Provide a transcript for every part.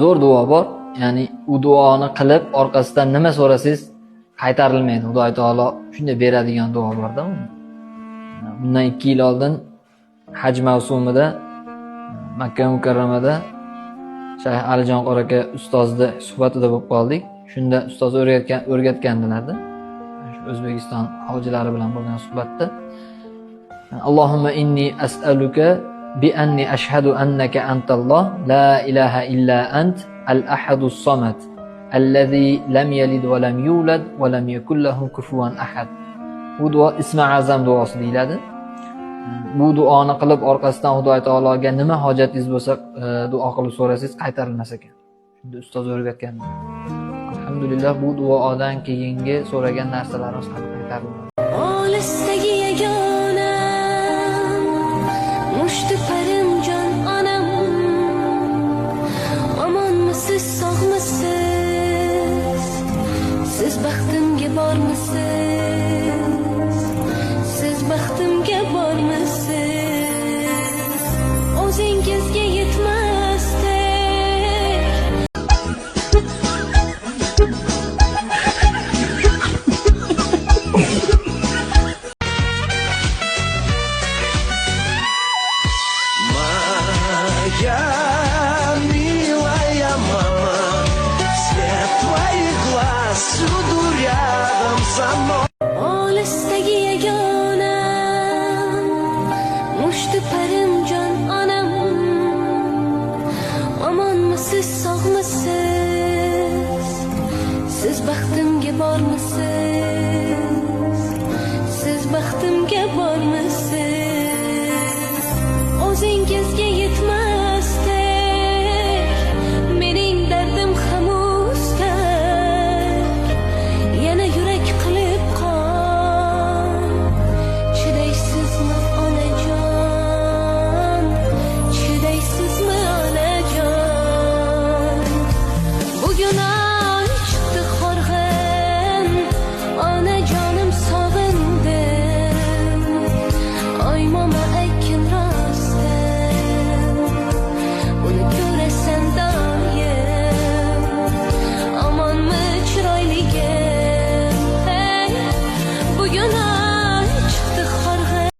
zo'r duo bor. Ya'ni u duoni qilib orqasidan nima so'rasangiz qaytarilmaydi. Xudo taolo shunday beradigan duo borda. Bundan 2 yil oldin haj mavsumida Makka Mukarramada Shayx Alijon Qori aka ustozni suhbatida bo'lib qoldik. Shunda ustoz o'rgatgandilarda. O'zbekiston hojilari bilan bo'lgan suhbatda Allohumma inni as'aluka bi anni ashhadu annaka antalloh la ilaha illa ant al-ahadus samad allazi lam yalid va lam yulad va lam yakul lahu kufuwan ahad. Bu duo ismi azam duosi deyiladi. Bu duoni qilib orqasidan Xudo taologa nima hojatingiz bo'lsa duo qilib so'rasangiz qaytarilmas ekan. Shunda ustoz o'rgatgan. Alhamdulillah bu duodan keyingi so'ragan narsalarimiz ham qaytarildi. Olisdagi yagona mushti parimjon onam, omonmisiz, sog'misiz, siz baxtimga bormisiz, siz baxtimga bormisiz, o'zingizga yetmasdek милая мама, свет твоих глаз всюду рядом со мной. Olisdagi yagona mushti parimjon onam, omonmisiz, sog'misiz, siz baxtimga bormisiz, siz baxtimga bormisiz, o'zingizga yetmasdek mening dardim hamustak, yana yurak qilib qon. Chidaysizmi onajon, chidaysizmi onajon? Bugun oy chiqdi horg'in, onajonim sog'indim. Oy mama aytgin rostdan, uni ko'rasan doim. Omonmi chiroyligim? Hey, bugun oy chiqdi horg'in.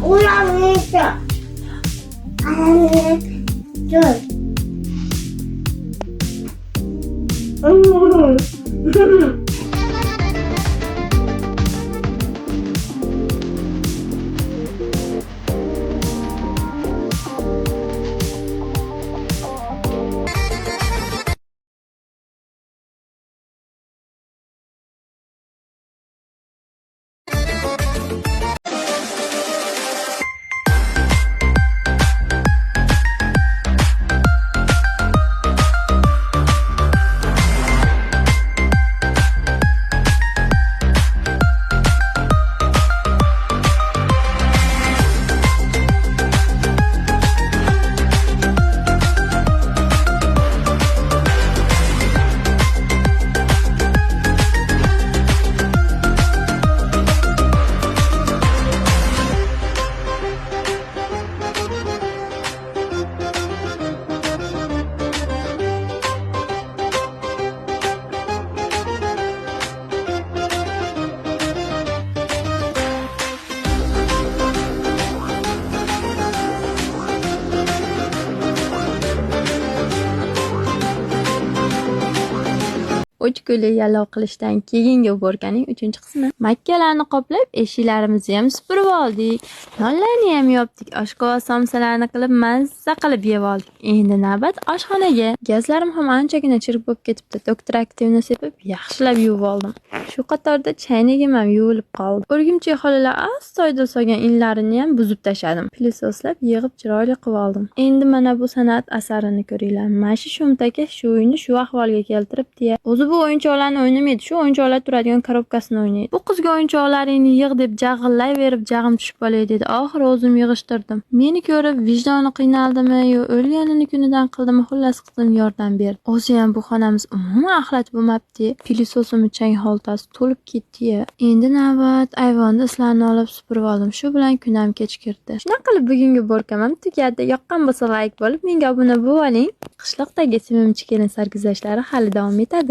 Uyanmıştı. Anne, dur. uch kunlik yalov qilishdan keyingi uborkaning 3-qismi. Makkalarni qoplab, eshiklarimizni ham supurib oldik. Nonlarni ham yopdik, oshqovoq somsalarni qilib mazza qilib yeb oldik. Endi navbat oshxonaga. Gazlarim ham anchagina chirib bo'lib ketibdi. Doktor aktivni sepib, yaxshilab yuvib oldim. Shu qatorda chaynagim ham yuvilib qoldi. O'rgimchak xolalar astoydil solgan inlarini ham buzib tashladim. Pilisoslab yig'ib chiroyli qilib oldim. Endi mana bu san'at asarini ko'ringlar. Mashi Shumtaka shu uyni shu ahvolga keltiribdi-ya. O'zi bu o'yinchoqlarni o'ynamaydi, shu o'yinchoqlar turadigan korobkasini o'ynaydi. Bu qizga o'yinchoqlaringni yig' deb jag'illayverib, jag'im tushib qolay dedi. Oxiri o'zim yig'ishtirdim. Meni ko'rib vijdoni qiynaldimi yo o'lganini kunidan qildimi, xullas qizim yordam berdi. O'zi ham bu xonamiz umuman axlat bo'lmabdi. Pilisosimiz chang xoltasi to'lib ketdi-ya. Endi navbat ayvonda islarni olib supurib oldim. Shu bilan kunam kechikirdi. Shunaqa qilib bugungi borkam ham tugadi. Yoqqan bo'lsa like bo'lib, menga obuna bo'lib oling. Qishloqdagi sevimli kelin sarguzashtlari hali davom etadi.